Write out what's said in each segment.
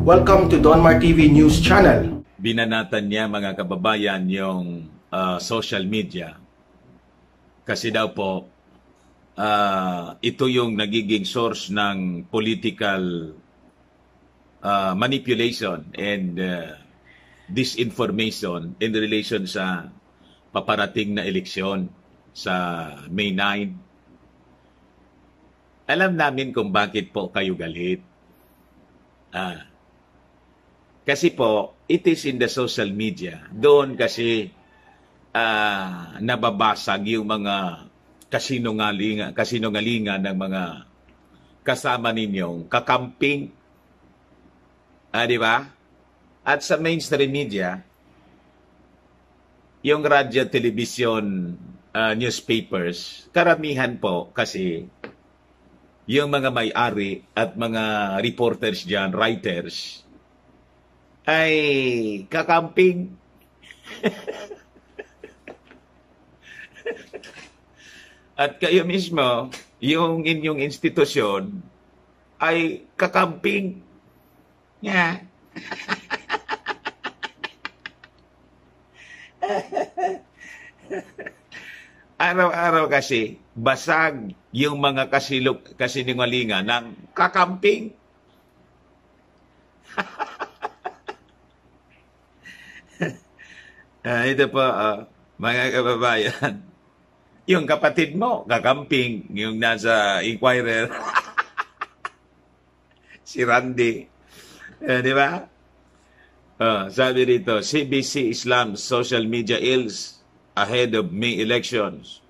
Welcome to Donmar TV News Channel. Binanatan niya mga kababayan yung social media kasi daw po ito yung nagiging source ng political manipulation and disinformation in relation sa paparating na eleksyon sa May 9. Alam namin kung bakit po kayo galit. Kasi po, it is in the social media. Doon kasi nababasag yung mga kasinungalingan ng mga kasama ninyong kakamping. Di ba? At sa mainstream media, yung radyo, television, newspapers, karamihan po kasi yung mga may-ari at mga reporters dyan, writers, ay kakamping. At kayo mismo, yung inyong institusyon, ay kakamping. Yeah. Araw-araw kasi, basag yung mga kasinungalingan ng kakamping. Ito po, mga kababayan, yung kapatid mo, kakamping, yung nasa Inquirer, si Randy. Di ba? Sabi rito, CBC Islam's social media ills ahead of May elections.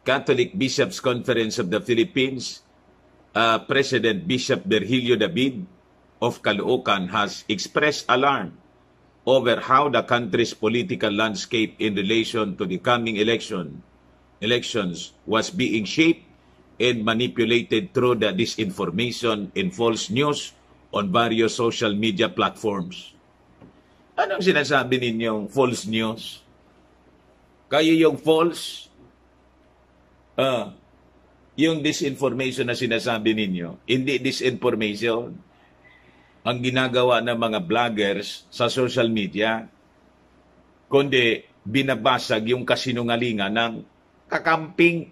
Catholic Bishops' Conference of the Philippines, President Bishop Virgilio David of Caloocan has expressed alarm over how the country's political landscape in relation to the coming elections was being shaped and manipulated through the disinformation and false news on various social media platforms. Anong sinasabi ninyong false news? Kayo yung false? Yung disinformation na sinasabi ninyo, hindi disinformation. Ang ginagawa ng mga vloggers sa social media, kundi binabasag yung kasinungalingan ng kakamping.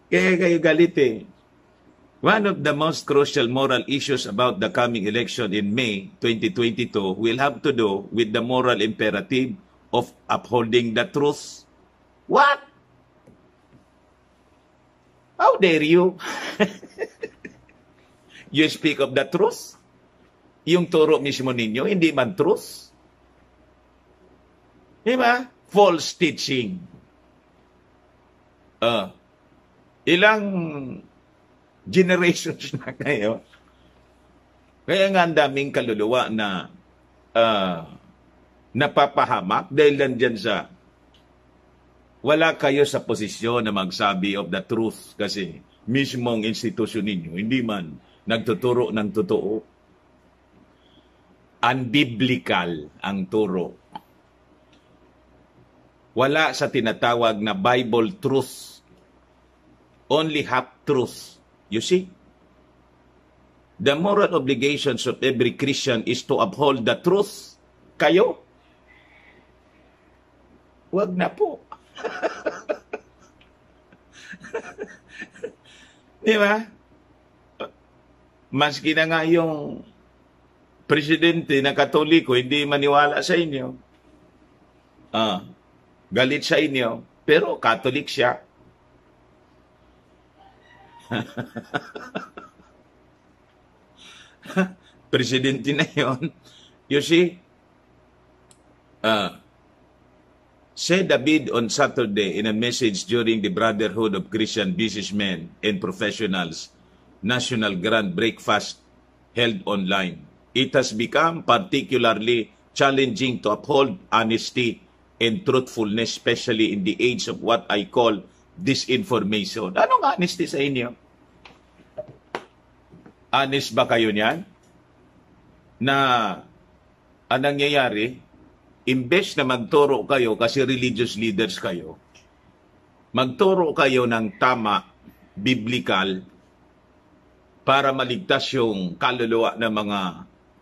Kaya kayo galit eh. One of the most crucial moral issues about the coming election in May 2022 will have to do with the moral imperative of upholding the truth. What? How dare you? You speak of the truth? Yung turo mismo ninyo, hindi man truth? Diba? False teaching. Ilang generations na kayo. Kaya nga ang daming kaluluwa na napapahamak dahil nandyan sa wala kayo sa posisyon na magsabi of the truth kasi mismong institusyon ninyo hindi man nagtuturo ng totoo. Unbiblical ang turo. Wala sa tinatawag na Bible truth. Only half truth. You see? The moral obligations of every Christian is to uphold the truth. Kayo? Wag na po. Di ba? Maski na nga yung presidente na Katoliko hindi maniwala sa inyo. Galit sa inyo, pero Catholic siya. Presidente na yun. You see? Said David on Saturday in a message during the Brotherhood of Christian Businessmen and Professionals National Grand Breakfast held online. It has become particularly challenging to uphold honesty and truthfulness, especially in the age of what I call disinformation. Anong honesty sa inyo? Honest ba kayo niyan? Na ang nangyayari, imbes na magturo kayo kasi religious leaders kayo, magturo kayo ng tama, biblical, para maligtas yung kaluluwa ng mga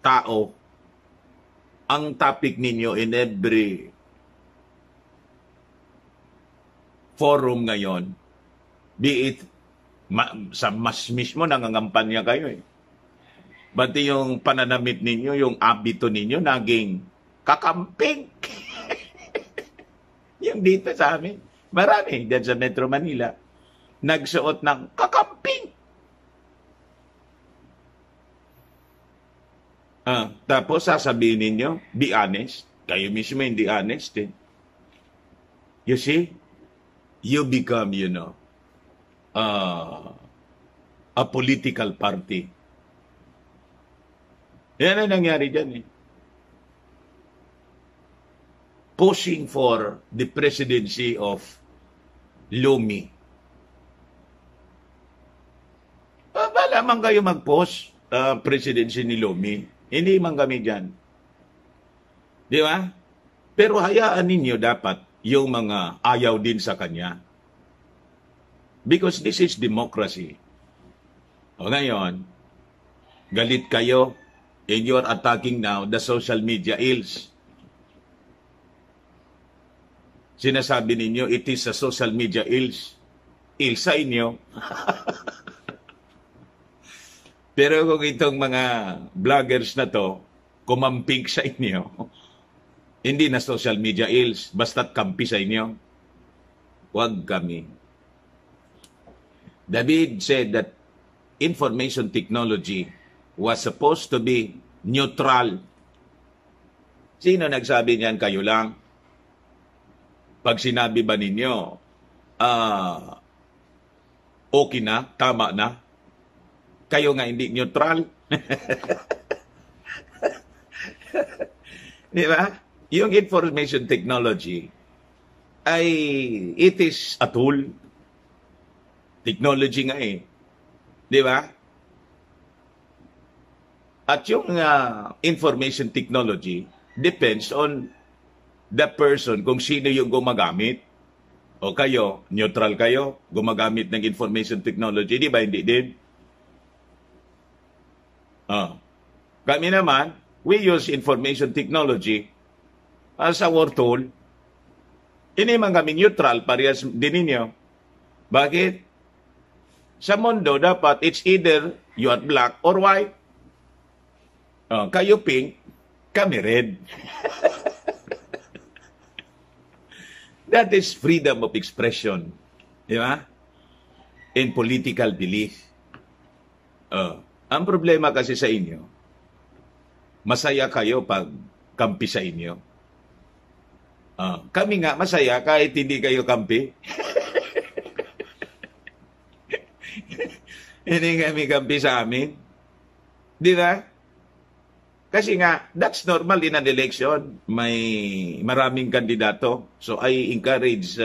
tao, ang topic ninyo in every forum ngayon, be it sa mas mismo nangangampanya kayo eh. Pati yung pananamit ninyo, yung abito ninyo, naging kakamping. Yung dito sa amin, marami dyan sa Metro Manila, nagsuot ng kakamping. Tapos sasabihin ninyo, be honest. Kayo mismo hindi honest eh. You see, you become, a political party. Yan ang nangyari dyan eh. Pushing for the presidency of Lomi. Bala man kayo mag-post presidency ni Lomi. Hindi man kami dyan. Di ba? Pero hayaan ninyo dapat yung mga ayaw din sa kanya. Because this is democracy. O ngayon, galit kayo and you are attacking now the social media ills. Sinasabi ninyo, it is a social media ills. Ills sa inyo. Pero kung itong mga vloggers na to, kumamping sa inyo, hindi na social media ills, basta't kampi sa inyo, huwag kami. David said that information technology was supposed to be neutral. Sino nagsabi niyan? Kayo lang. Pag sinabi ba ninyo, okay na, tama na, kayo nga hindi neutral. Di ba? Yung information technology ay it is a tool. Technology nga eh. Di ba? At yung information technology depends on the person, kung sino yung gumagamit. O kayo, neutral kayo, gumagamit ng information technology. Di ba? Hindi din. Kami naman, we use information technology as our tool. Hindi man kami neutral, parehas din ninyo. Bakit? Sa mundo, dapat it's either you are black or white. Kayo pink, kami red. That is freedom of expression. Di ba? In political belief. Ang problema kasi sa inyo, masaya kayo pag kampi sa inyo. Kami nga masaya kahit hindi kayo kampi. Hindi kami kampi sa amin. Di ba? Kasi nga, that's normal in an election. May maraming kandidato. So I encourage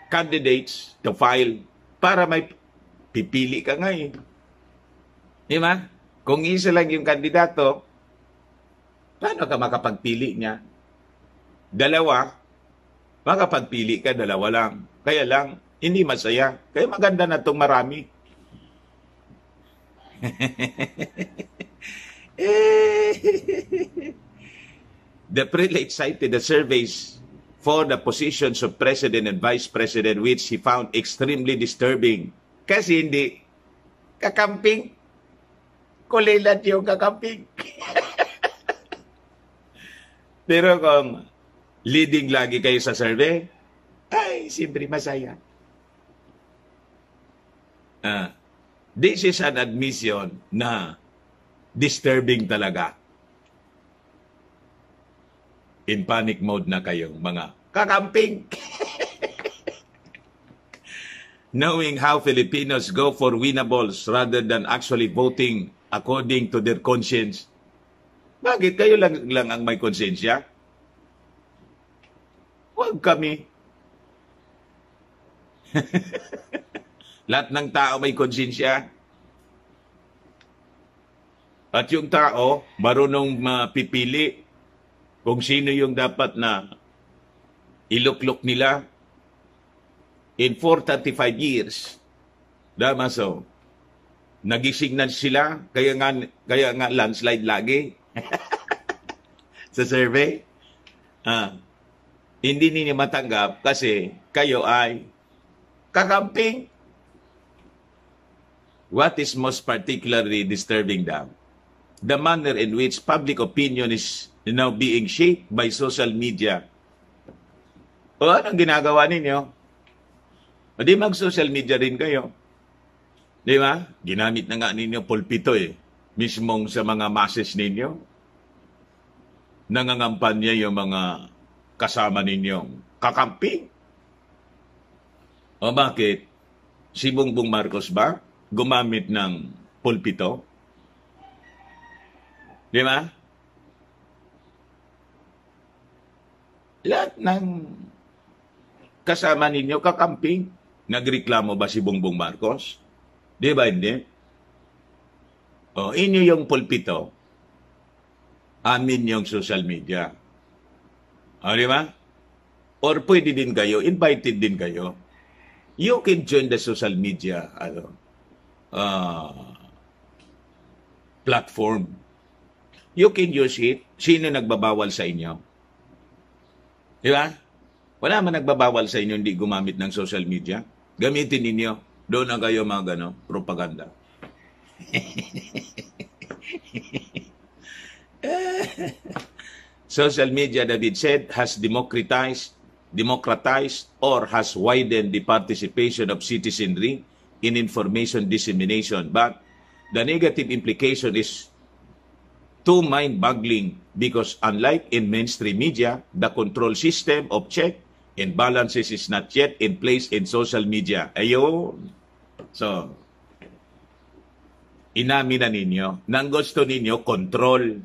candidates to file para may pipili ka nga eh. Di ba? Kung isa lang yung kandidato, paano ka makapagpili niya? Dalawa, makapagpili ka, dalawa lang. Kaya lang, hindi masaya. Kaya maganda na itong marami. The prelate cited the surveys for the positions of President and Vice President which he found extremely disturbing. Kasi hindi kakamping. Kulilat yung kakamping. Pero kung leading lagi kayo sa survey, ay, siyempre masaya. This is an admission na disturbing talaga. In panic mode na kayong mga kakamping. Knowing how Filipinos go for winnables rather than actually voting according to their conscience. Bakit kayo lang ang may konsensya? Huwag kami. Lahat ng tao may konsensya. At yung tao, marunong mapipili kung sino yung dapat na iluklok nila. In 435 years, Damaso, nagising na sila, kaya nga landslide lagi sa survey. Hindi ninyo matanggap kasi kayo ay kakamping. What is most particularly disturbing them? The manner in which public opinion is now being shaped by social media. O anong ginagawa ninyo? O di mag-social media rin kayo. Di ba? Ginamit na nga ninyo pulpito mismong sa mga masses ninyo. Nangangampanya yung mga kasama ninyong kakamping. O bakit? Si Bongbong Marcos ba gumamit ng pulpito? Di ba? Lahat ng kasama ninyo kakamping. Nagreklamo ba si Bongbong Marcos? Di ba hindi? O, inyo yung pulpito. Amin yung social media. O, di ba? Or pwede din kayo, invited din kayo. You can join the social media platform. You can use it. Sino nagbabawal sa inyo? Di ba? Wala man nagbabawal sa inyo hindi gumamit ng social media. Gamitin ninyo. Doon na kayo mga propaganda. Social media, David said, has democratized or has widened the participation of citizenry in information dissemination. But the negative implication is too mind-boggling because unlike in mainstream media, the control system of check and balances is not yet in place in social media. Ayun. So, inamin na ninyo, nang gusto ninyo, control.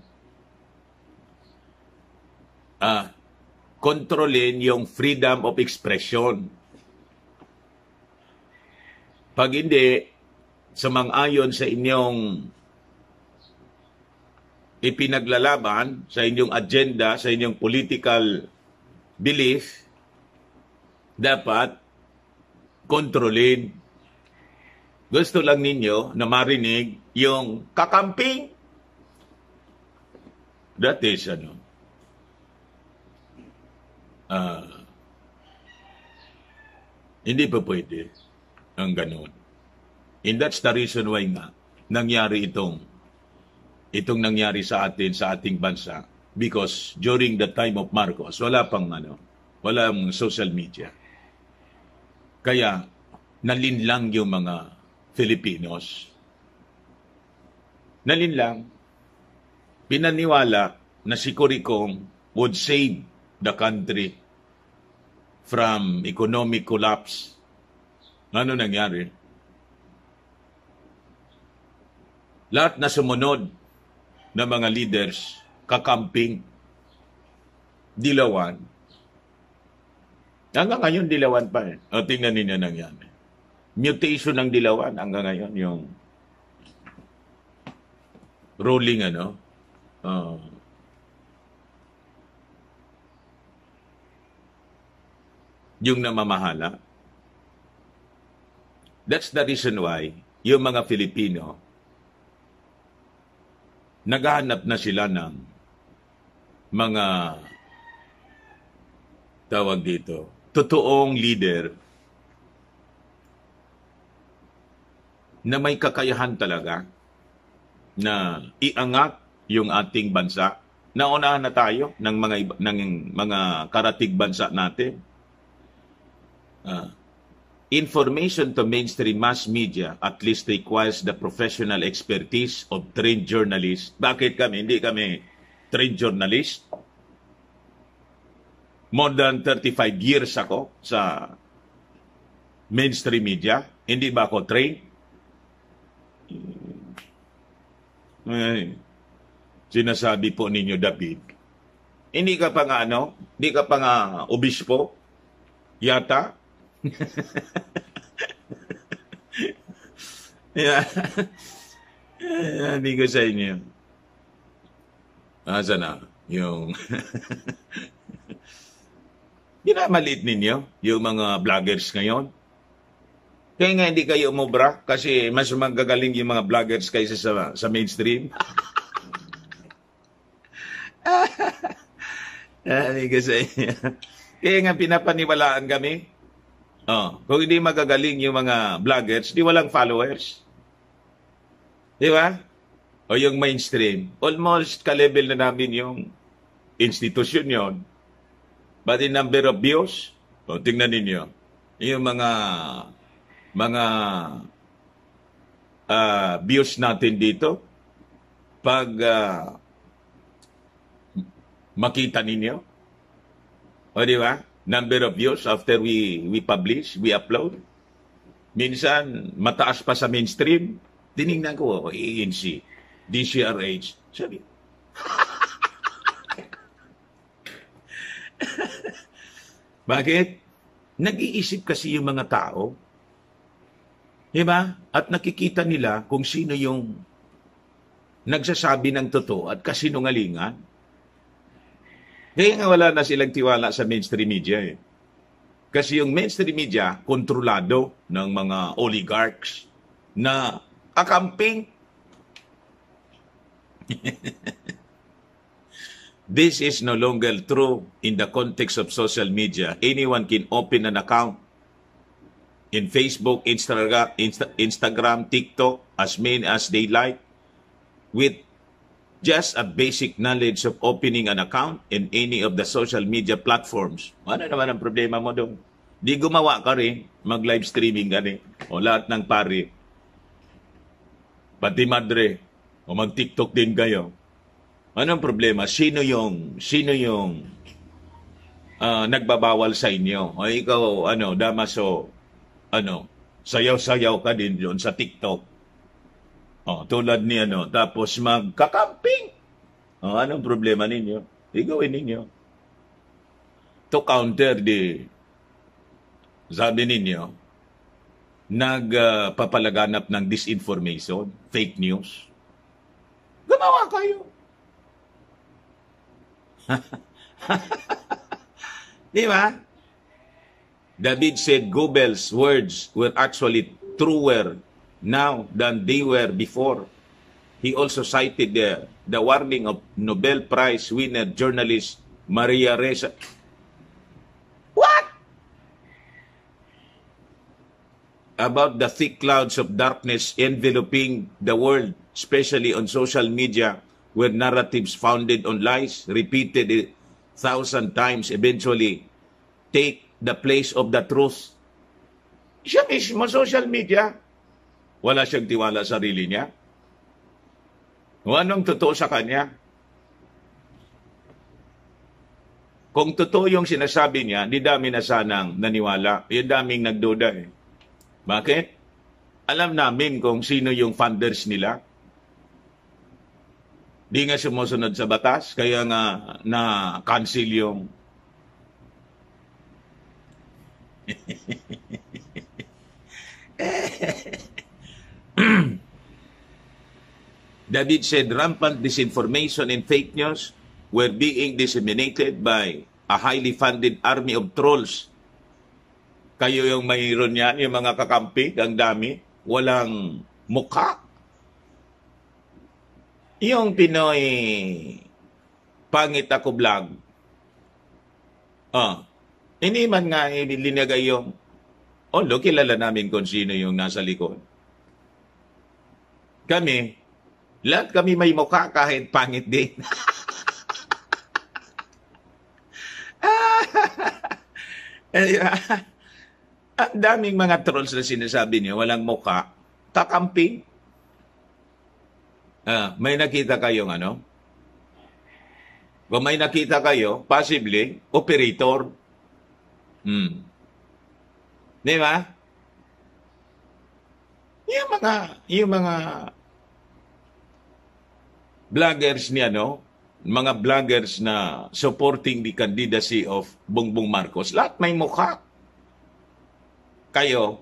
Kontrolin yung freedom of expression. Pag hindi, sumang-ayon sa inyong ipinaglalaban, sa inyong agenda, sa inyong political belief, dapat kontrolin. Gusto lang ninyo na marinig yung kakamping. That is, hindi pa pwede ang ganun. And that's the reason why nga nangyari itong nangyari sa atin, sa ating bansa. Because during the time of Marcos, walang social media. Kaya, nalinlang yung mga Filipinos. Nalinlang. Pinaniwala na si Cory-Cong would save the country from economic collapse. Ano nangyari? Lahat na sumunod na mga leaders, kakamping, dilawan. Hanggang ngayon, dilawan pa O, tingnan ninyo nangyari. Mutation ng dilawan hanggang ngayon, yung ruling, yung namamahala. That's the reason why yung mga Filipino naghahanap na sila ng mga tawag dito, totoong leader na may kakayahan talaga na iangat yung ating bansa. Naunahan na tayo ng mga karatig bansa natin. Information to mainstream mass media at least requires the professional expertise of trained journalists. Bakit kami? Hindi kami trained journalist. More than 35 years ako sa mainstream media. Hindi ba ako trained? Sinasabi po ninyo, David, hindi ka pa nga hindi ka pa nga obispo? Yata? Hindi ko sa inyo. Asa na? Yung ginamaliit ninyo, yung mga vloggers ngayon. Kaya nga hindi kayo umubra kasi mas magagaling yung mga vloggers kaysa sa mainstream. Kasi, kaya nga pinapaniwalaan kami. Kung hindi magagaling yung mga vloggers, di walang followers. Di ba? O yung mainstream, almost ka-level na namin yung institusyon yon. But in number of views, tingnan ninyo, yung mga views natin dito, pag makita ninyo, o di ba? Number of views after we publish, we upload. Minsan, mataas pa sa mainstream. Tinignan ko, ANC, DCRH. Sabi, bakit? Nag-iisip kasi yung mga tao. Diba? At nakikita nila kung sino yung nagsasabi ng totoo at kasinungalingan. Kaya nga wala na silang tiwala sa mainstream media eh. Kasi yung mainstream media, kontrolado ng mga oligarchs na kakamping. This is no longer true in the context of social media. Anyone can open an account in Facebook, Instagram, TikTok, as many as they like, with just a basic knowledge of opening an account in any of the social media platforms. Ano naman ang problema mo doon? Di gumawa ka rin, mag-live streaming ka rin, o lahat ng pari, pati madre, o mag-TikTok din kayo. Anong problema? Sino yung nagbabawal sa inyo? O ikaw, Damaso, sayaw-sayaw ka din doon sa TikTok. Tulad ni tapos magkakamping. Anong problema ninyo? Igawin ninyo. To counter sabi ninyo, nagpapalaganap ng disinformation, fake news. Gumawa kayo. Di ba? David said Goebbels' words were actually truer now than they were before. He also cited the warning of Nobel Prize winner journalist Maria Ressa. What? About the thick clouds of darkness enveloping the world, especially on social media, where narratives founded on lies, repeated 1,000 times, eventually take the place of the truth. Siya mismo, social media, wala siyang tiwala sa sarili niya. O anong totoo sa kanya? Kung totoo yung sinasabi niya, di dami na sanang naniwala. Yung daming nagduda eh. Bakit? Alam namin kung sino yung funders nila. Di nga sumusunod sa batas, kaya nga na-cancel yung David said rampant disinformation and fake news were being disseminated by a highly funded army of trolls. Kayo yung mayroon yan, yung mga kakampi, ang dami, walang mukha. Yung Pinoy pangit ako vlog. Hindi man nga linagay yung kilala namin kung sino yung nasa likod. Lahat kami may mukha kahit pangit din. Ang daming mga trolls na sinasabi niyo, walang mukha, kakamping. May nakita kayong Kung may nakita kayo, possibly, operator. Di ba? Yung mga vloggers ni mga vloggers na supporting the candidacy of Bongbong Marcos, lahat may mukha. Kayo,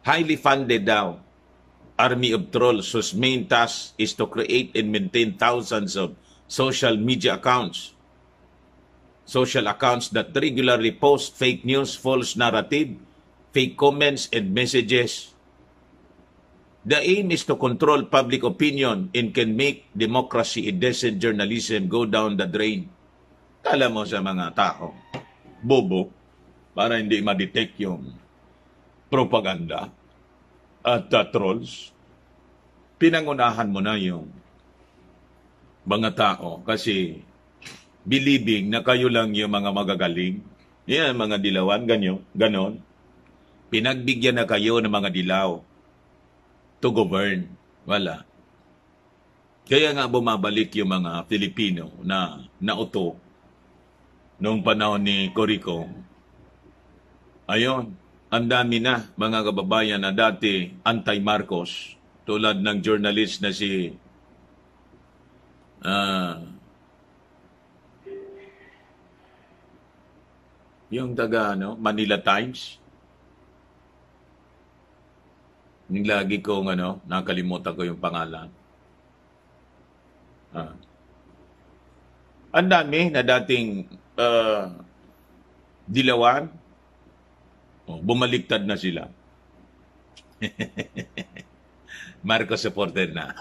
highly funded daw, army of trolls whose main task is to create and maintain thousands of social media accounts. social accounts that regularly post fake news, false narrative, fake comments and messages. The aim is to control public opinion and can make democracy and decent journalism go down the drain. Kala mo sa mga tao, bobo, para hindi ma-detect yung propaganda at trolls. Pinangunahan mo na yung mga tao kasi believing na kayo lang yung mga magagaling. Yan, mga dilawan, ganon. Pinagbigyan na kayo ng mga dilaw to govern. Wala. Kaya nga bumabalik yung mga Pilipino na nauto noong panahon ni Corico. Ayon, ang dami na mga kababayan na dati anti-Marcos, tulad ng journalist na si yung taga Manila Times. Yung lagi kong nakalimutan ko yung pangalan. Ang dami na dating dilawan, bumaliktad na sila. Marcos supporter na.